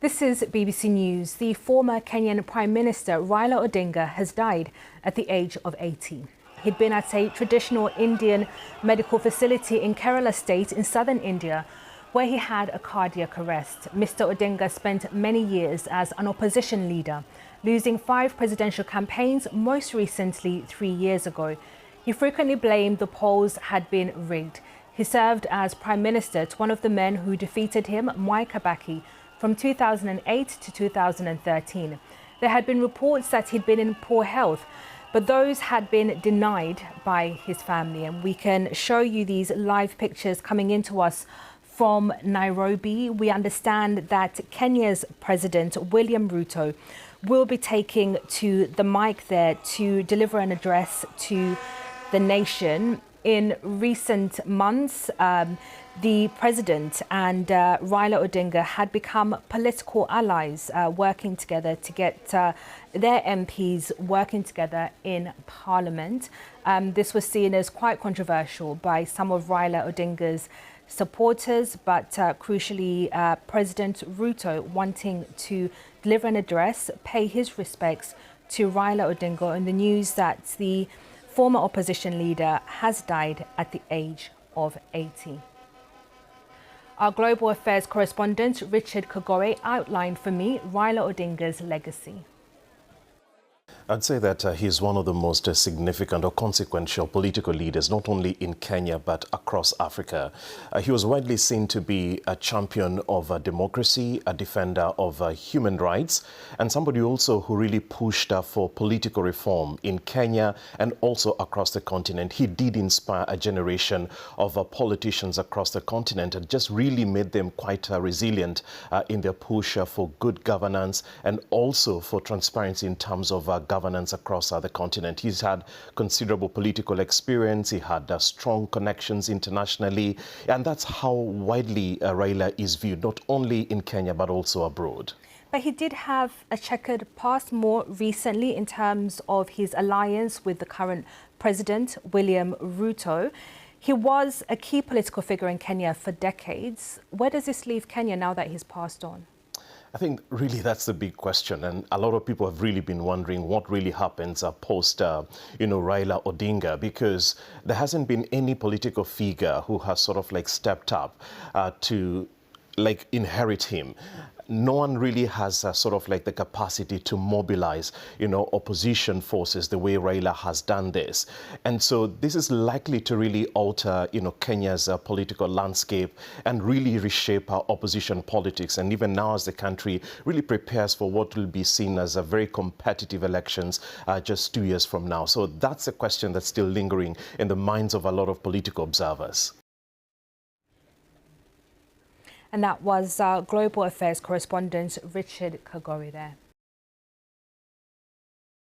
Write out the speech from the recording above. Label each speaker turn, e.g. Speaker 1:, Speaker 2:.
Speaker 1: This is BBC News. The former Kenyan Prime Minister Raila Odinga has died at the age of 80. He'd been at a traditional Indian medical facility in Kerala state in southern India, where he had a cardiac arrest. Mr. Odinga spent many years as an opposition leader, losing 5 presidential campaigns, most recently 3 years ago. He frequently blamed the polls had been rigged. He served as Prime Minister to one of the men who defeated him, Mwai Kibaki, from 2008 to 2013. There had been reports that he'd been in poor health, but those had been denied by his family. And we can show you these live pictures coming into us from Nairobi. We understand that Kenya's President William Ruto will be taking to the mic there to deliver an address to the nation. In recent months, the president and Raila Odinga had become political allies, working together to get their MPs working together in Parliament. This was seen as quite controversial by some of Raila Odinga's supporters, but crucially, President Ruto wanting to deliver an address, pay his respects to Raila Odinga, and the news that the former opposition leader has died at the age of 80. Our global affairs correspondent Richard Kagore outlined for me Raila Odinga's legacy.
Speaker 2: I'd say that he's one of the most significant or consequential political leaders, not only in Kenya, but across Africa. He was widely seen to be a champion of democracy, a defender of human rights, and somebody also who really pushed for political reform in Kenya and also across the continent. He did inspire a generation of politicians across the continent and just really made them quite resilient in their push for good governance and also for transparency in terms of governance across the continent. He's had considerable political experience. He had strong connections internationally, and that's how widely Raila is viewed, not only in Kenya but also abroad.
Speaker 1: But he did have a checkered past more recently in terms of his alliance with the current president, William Ruto. He was a key political figure in Kenya for decades. Where does this leave Kenya now that he's passed on?
Speaker 2: I think really that's the big question, and a lot of people have really been wondering what really happens post, Raila Odinga, because there hasn't been any political figure who has sort of like stepped up to like inherit him. No one really has sort of like the capacity to mobilize, opposition forces the way Raila has done this. And so this is likely to really alter, Kenya's political landscape and really reshape our opposition politics. And even now as the country really prepares for what will be seen as a very competitive elections just 2 years from now. So that's a question that's still lingering in the minds of a lot of political observers.
Speaker 1: And that was our global affairs correspondent Richard Kagore there.